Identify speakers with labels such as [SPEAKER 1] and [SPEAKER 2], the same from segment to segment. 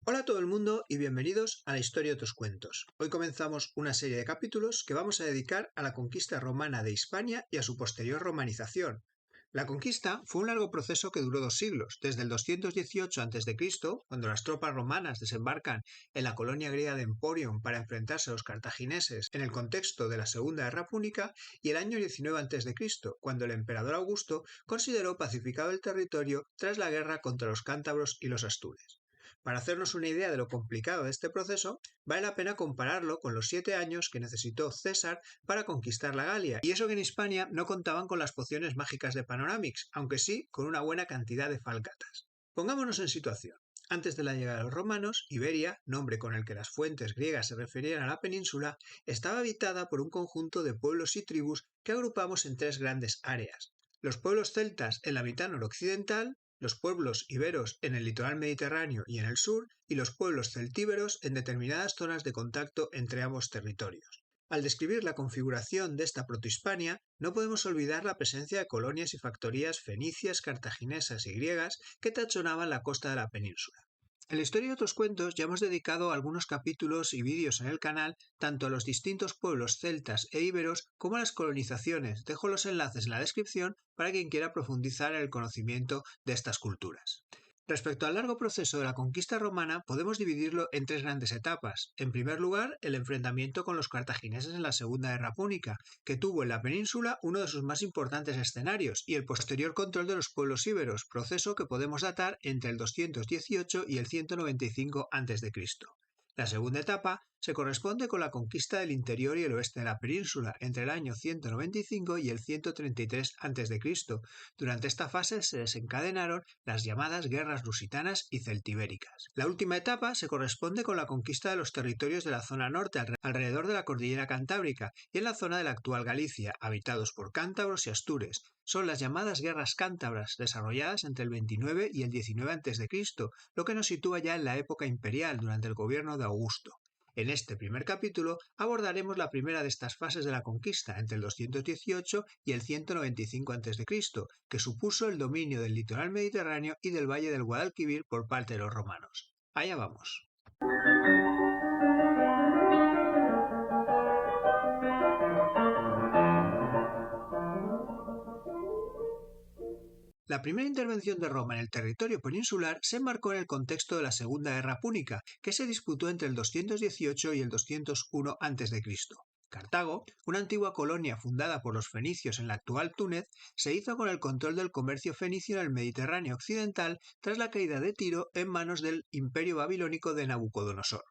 [SPEAKER 1] Hola a todo el mundo y bienvenidos a la historia de otros cuentos. Hoy comenzamos una serie de capítulos que vamos a dedicar a la conquista romana de Hispania y a su posterior romanización. La conquista fue un largo proceso que duró 2 siglos, desde el 218 a.C., cuando las tropas romanas desembarcan en la colonia griega de Emporion para enfrentarse a los cartagineses en el contexto de la Segunda Guerra Púnica, y el año 19 a.C., cuando el emperador Augusto consideró pacificado el territorio tras la guerra contra los cántabros y los astures. Para hacernos una idea de lo complicado de este proceso, vale la pena compararlo con los 7 años que necesitó César para conquistar la Galia, y eso que en Hispania no contaban con las pociones mágicas de Panoramix, aunque sí con una buena cantidad de falcatas. Pongámonos en situación. Antes de la llegada de los romanos, Iberia, nombre con el que las fuentes griegas se referían a la península, estaba habitada por un conjunto de pueblos y tribus que agrupamos en 3 grandes áreas. Los pueblos celtas en la mitad noroccidental, los pueblos iberos en el litoral mediterráneo y en el sur, y los pueblos celtíberos en determinadas zonas de contacto entre ambos territorios. Al describir la configuración de esta protohispania, no podemos olvidar la presencia de colonias y factorías fenicias, cartaginesas y griegas que tachonaban la costa de la península. En la historia de otros cuentos ya hemos dedicado algunos capítulos y vídeos en el canal tanto a los distintos pueblos celtas e íberos como a las colonizaciones. Dejo los enlaces en la descripción para quien quiera profundizar en el conocimiento de estas culturas. Respecto al largo proceso de la conquista romana, podemos dividirlo en 3 grandes etapas. En primer lugar, el enfrentamiento con los cartagineses en la Segunda Guerra Púnica, que tuvo en la península uno de sus más importantes escenarios, y el posterior control de los pueblos íberos, proceso que podemos datar entre el 218 y el 195 a.C. La segunda etapa se corresponde con la conquista del interior y el oeste de la península entre el año 195 y el 133 a.C. Durante esta fase se desencadenaron las llamadas guerras lusitanas y celtibéricas. La última etapa se corresponde con la conquista de los territorios de la zona norte alrededor de la cordillera Cantábrica y en la zona de la actual Galicia, habitados por cántabros y astures. Son las llamadas guerras cántabras, desarrolladas entre el 29 y el 19 a.C., lo que nos sitúa ya en la época imperial durante el gobierno de Augusto. En este primer capítulo abordaremos la primera de estas fases de la conquista, entre el 218 y el 195 a.C., que supuso el dominio del litoral mediterráneo y del valle del Guadalquivir por parte de los romanos. Allá vamos. La primera intervención de Roma en el territorio peninsular se enmarcó en el contexto de la Segunda Guerra Púnica, que se disputó entre el 218 y el 201 a.C. Cartago, una antigua colonia fundada por los fenicios en la actual Túnez, se hizo con el control del comercio fenicio en el Mediterráneo occidental tras la caída de Tiro en manos del imperio babilónico de Nabucodonosor.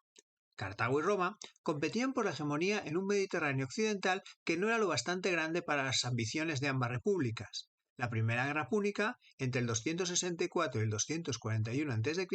[SPEAKER 1] Cartago y Roma competían por la hegemonía en un Mediterráneo occidental que no era lo bastante grande para las ambiciones de ambas repúblicas. La Primera Guerra Púnica, entre el 264 y el 241 a.C.,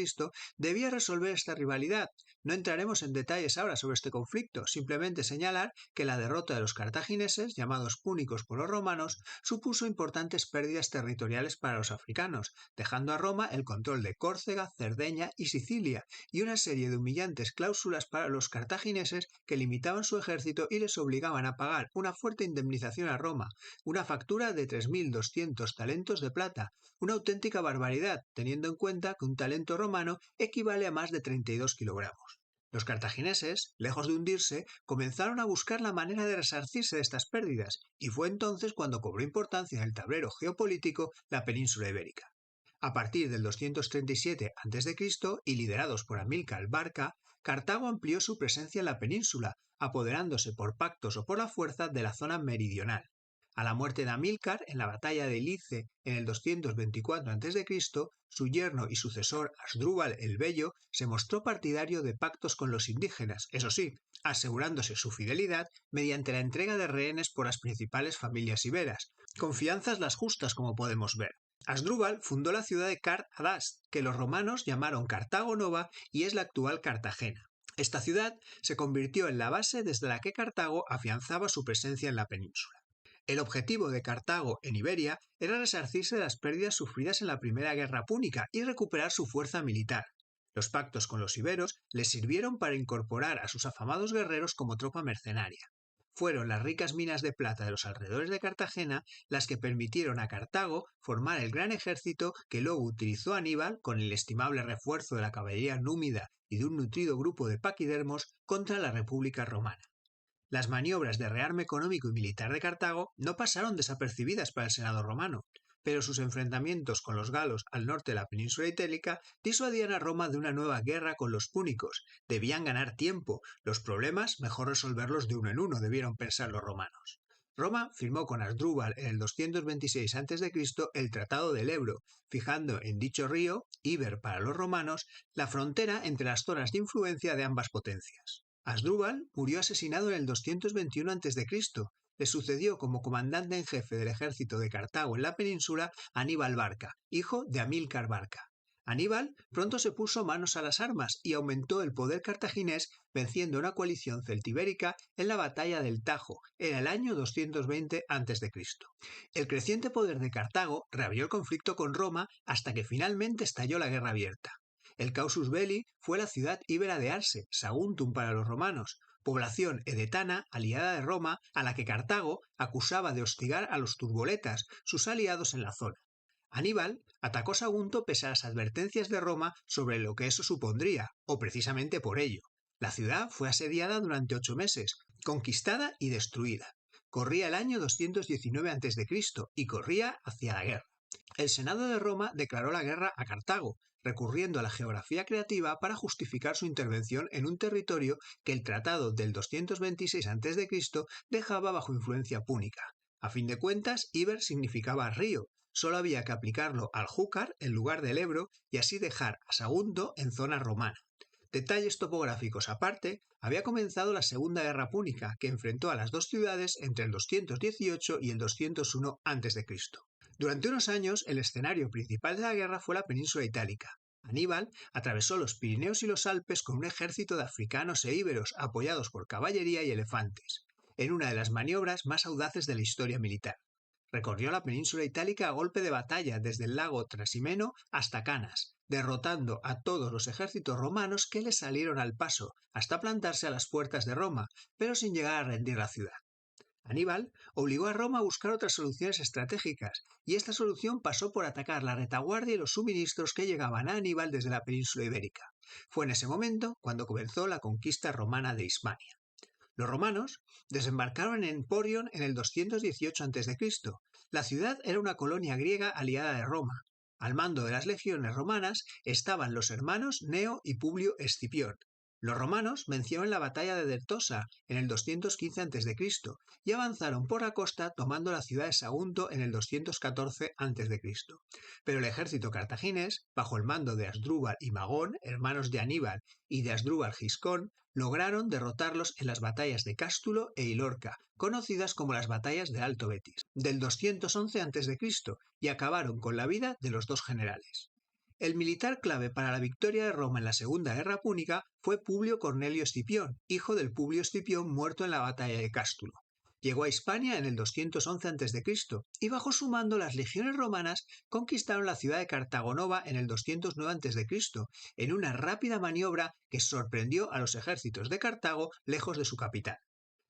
[SPEAKER 1] debía resolver esta rivalidad. No entraremos en detalles ahora sobre este conflicto, simplemente señalar que la derrota de los cartagineses, llamados púnicos por los romanos, supuso importantes pérdidas territoriales para los africanos, dejando a Roma el control de Córcega, Cerdeña y Sicilia, y una serie de humillantes cláusulas para los cartagineses que limitaban su ejército y les obligaban a pagar una fuerte indemnización a Roma, una factura de 3.200 talentos de plata, una auténtica barbaridad, teniendo en cuenta que un talento romano equivale a más de 32 kilogramos. Los cartagineses, lejos de hundirse, comenzaron a buscar la manera de resarcirse de estas pérdidas, y fue entonces cuando cobró importancia en el tablero geopolítico la península ibérica. A partir del 237 a.C. y liderados por Amílcar Barca, Cartago amplió su presencia en la península, apoderándose por pactos o por la fuerza de la zona meridional. A la muerte de Amílcar, en la batalla de Lice en el 224 a.C., su yerno y sucesor Asdrúbal el Bello se mostró partidario de pactos con los indígenas, eso sí, asegurándose su fidelidad mediante la entrega de rehenes por las principales familias iberas, confianzas las justas como podemos ver. Asdrúbal fundó la ciudad de Car-Hadast, que los romanos llamaron Cartago Nova y es la actual Cartagena. Esta ciudad se convirtió en la base desde la que Cartago afianzaba su presencia en la península. El objetivo de Cartago en Iberia era resarcirse de las pérdidas sufridas en la Primera Guerra Púnica y recuperar su fuerza militar. Los pactos con los iberos les sirvieron para incorporar a sus afamados guerreros como tropa mercenaria. Fueron las ricas minas de plata de los alrededores de Cartagena las que permitieron a Cartago formar el gran ejército que luego utilizó Aníbal, con el estimable refuerzo de la caballería númida y de un nutrido grupo de paquidermos, contra la República Romana. Las maniobras de rearme económico y militar de Cartago no pasaron desapercibidas para el Senado romano, pero sus enfrentamientos con los galos al norte de la península itálica disuadían a Roma de una nueva guerra con los púnicos. Debían ganar tiempo, los problemas mejor resolverlos de uno en uno, debieron pensar los romanos. Roma firmó con Asdrúbal en el 226 a.C. el Tratado del Ebro, fijando en dicho río, Iber para los romanos, la frontera entre las zonas de influencia de ambas potencias. Asdrúbal murió asesinado en el 221 a.C. Le sucedió como comandante en jefe del ejército de Cartago en la península Aníbal Barca, hijo de Amílcar Barca. Aníbal pronto se puso manos a las armas y aumentó el poder cartaginés, venciendo una coalición celtibérica en la batalla del Tajo en el año 220 a.C. El creciente poder de Cartago reabrió el conflicto con Roma hasta que finalmente estalló la guerra abierta. El causus belli fue la ciudad íbera de Arse, Saguntum para los romanos, población edetana aliada de Roma a la que Cartago acusaba de hostigar a los turboletas, sus aliados en la zona. Aníbal atacó Sagunto pese a las advertencias de Roma sobre lo que eso supondría, o precisamente por ello. La ciudad fue asediada durante 8 meses, conquistada y destruida. Corría el año 219 a.C. y corría hacia la guerra. El Senado de Roma declaró la guerra a Cartago, recurriendo a la geografía creativa para justificar su intervención en un territorio que el Tratado del 226 a.C. dejaba bajo influencia púnica. A fin de cuentas, Iber significaba río, solo había que aplicarlo al Júcar en lugar del Ebro y así dejar a Sagunto en zona romana. Detalles topográficos aparte, había comenzado la Segunda Guerra Púnica, que enfrentó a las dos ciudades entre el 218 y el 201 a.C. Durante unos años, el escenario principal de la guerra fue la península itálica. Aníbal atravesó los Pirineos y los Alpes con un ejército de africanos e íberos apoyados por caballería y elefantes, en una de las maniobras más audaces de la historia militar. Recorrió la península itálica a golpe de batalla desde el lago Trasimeno hasta Canas, derrotando a todos los ejércitos romanos que le salieron al paso hasta plantarse a las puertas de Roma, pero sin llegar a rendir la ciudad. Aníbal obligó a Roma a buscar otras soluciones estratégicas, y esta solución pasó por atacar la retaguardia y los suministros que llegaban a Aníbal desde la península ibérica. Fue en ese momento cuando comenzó la conquista romana de Hispania. Los romanos desembarcaron en Emporion en el 218 a.C. La ciudad era una colonia griega aliada de Roma. Al mando de las legiones romanas estaban los hermanos Neo y Publio Escipión. Los romanos vencieron la batalla de Dertosa en el 215 a.C. y avanzaron por la costa tomando la ciudad de Sagunto en el 214 a.C. Pero el ejército cartaginés, bajo el mando de Asdrúbal y Magón, hermanos de Aníbal, y de Asdrúbal Giscón, lograron derrotarlos en las batallas de Cástulo e Ilorca, conocidas como las batallas del Alto Betis, del 211 a.C., y acabaron con la vida de los dos generales. El militar clave para la victoria de Roma en la Segunda Guerra Púnica fue Publio Cornelio Escipión, hijo del Publio Escipión muerto en la batalla de Cástulo. Llegó a Hispania en el 211 a.C. y bajo su mando las legiones romanas conquistaron la ciudad de Cartago Nova en el 209 a.C. en una rápida maniobra que sorprendió a los ejércitos de Cartago lejos de su capital.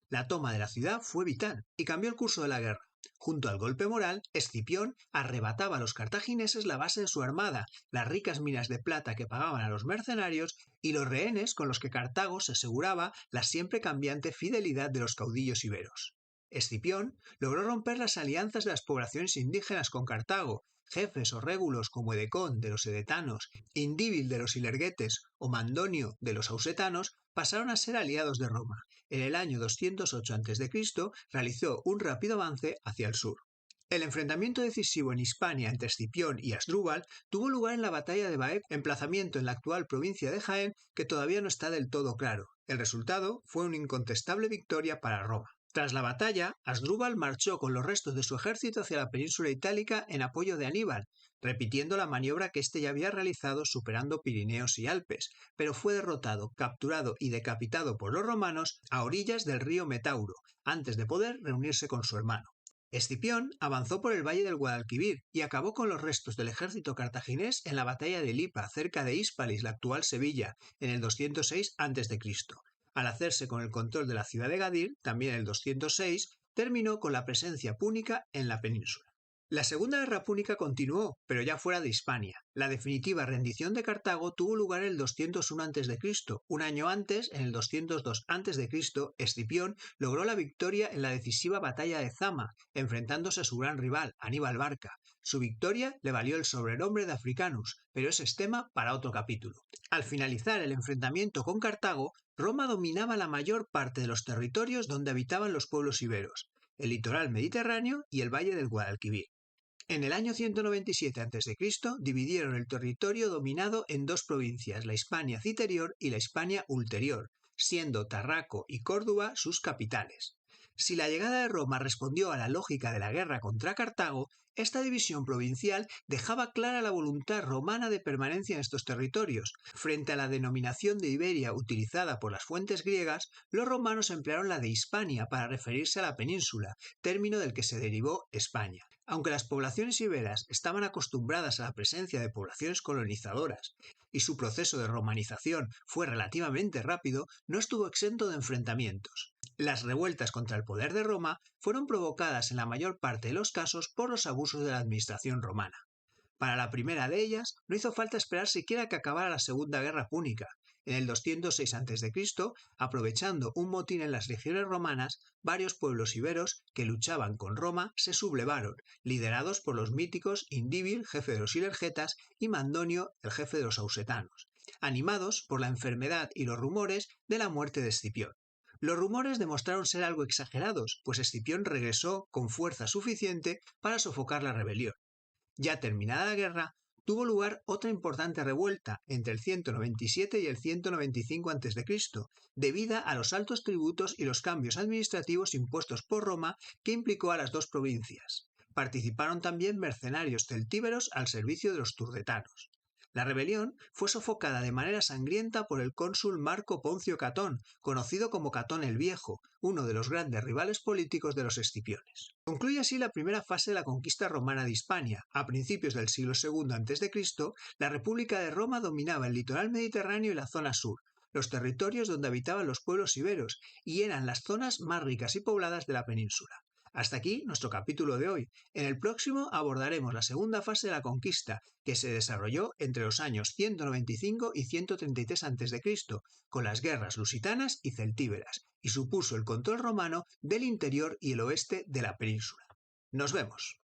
[SPEAKER 1] La toma de la ciudad fue vital y cambió el curso de la guerra. Junto al golpe moral, Escipión arrebataba a los cartagineses la base de su armada, las ricas minas de plata que pagaban a los mercenarios y los rehenes con los que Cartago se aseguraba la siempre cambiante fidelidad de los caudillos iberos. Escipión logró romper las alianzas de las poblaciones indígenas con Cartago. Jefes o régulos como Edecón de los edetanos, Indíbil de los ilerguetes o Mandonio de los ausetanos pasaron a ser aliados de Roma. En el año 208 a.C. realizó un rápido avance hacia el sur. El enfrentamiento decisivo en Hispania entre Escipión y Asdrúbal tuvo lugar en la batalla de Baec, emplazamiento en la actual provincia de Jaén que todavía no está del todo claro. El resultado fue una incontestable victoria para Roma. Tras la batalla, Asdrúbal marchó con los restos de su ejército hacia la península itálica en apoyo de Aníbal, repitiendo la maniobra que éste ya había realizado superando Pirineos y Alpes, pero fue derrotado, capturado y decapitado por los romanos a orillas del río Metauro, antes de poder reunirse con su hermano. Escipión avanzó por el valle del Guadalquivir y acabó con los restos del ejército cartaginés en la batalla de Lipa, cerca de Hispalis, la actual Sevilla, en el 206 a.C. Al hacerse con el control de la ciudad de Gadir, también en el 206, terminó con la presencia púnica en la península. La Segunda Guerra Púnica continuó, pero ya fuera de Hispania. La definitiva rendición de Cartago tuvo lugar en el 201 a.C. Un año antes, en el 202 a.C., Escipión logró la victoria en la decisiva batalla de Zama, enfrentándose a su gran rival, Aníbal Barca. Su victoria le valió el sobrenombre de Africanus, pero ese es tema para otro capítulo. Al finalizar el enfrentamiento con Cartago, Roma dominaba la mayor parte de los territorios donde habitaban los pueblos iberos, el litoral mediterráneo y el valle del Guadalquivir. En el año 197 a.C. dividieron el territorio dominado en dos provincias, la Hispania Citerior y la Hispania Ulterior, siendo Tarraco y Córdoba sus capitales. Si la llegada de Roma respondió a la lógica de la guerra contra Cartago, esta división provincial dejaba clara la voluntad romana de permanencia en estos territorios. Frente a la denominación de Iberia utilizada por las fuentes griegas, los romanos emplearon la de Hispania para referirse a la península, término del que se derivó España. Aunque las poblaciones iberas estaban acostumbradas a la presencia de poblaciones colonizadoras y su proceso de romanización fue relativamente rápido, no estuvo exento de enfrentamientos. Las revueltas contra el poder de Roma fueron provocadas en la mayor parte de los casos por los abusos de la administración romana. Para la primera de ellas, no hizo falta esperar siquiera que acabara la Segunda Guerra Púnica. En el 206 a.C., aprovechando un motín en las legiones romanas, varios pueblos iberos que luchaban con Roma se sublevaron, liderados por los míticos Indíbil, jefe de los Ilergetas, y Mandonio, el jefe de los Ausetanos, animados por la enfermedad y los rumores de la muerte de Escipión. Los rumores demostraron ser algo exagerados, pues Escipión regresó con fuerza suficiente para sofocar la rebelión. Ya terminada la guerra, tuvo lugar otra importante revuelta entre el 197 y el 195 a.C., debida a los altos tributos y los cambios administrativos impuestos por Roma que implicó a las dos provincias. Participaron también mercenarios celtíberos al servicio de los turdetanos. La rebelión fue sofocada de manera sangrienta por el cónsul Marco Poncio Catón, conocido como Catón el Viejo, uno de los grandes rivales políticos de los Escipiones. Concluye así la primera fase de la conquista romana de Hispania. A principios del siglo II a.C., la República de Roma dominaba el litoral mediterráneo y la zona sur, los territorios donde habitaban los pueblos iberos, y eran las zonas más ricas y pobladas de la península. Hasta aquí nuestro capítulo de hoy. En el próximo abordaremos la segunda fase de la conquista, que se desarrolló entre los años 195 y 133 a.C., con las guerras lusitanas y celtíberas, y supuso el control romano del interior y el oeste de la península. Nos vemos.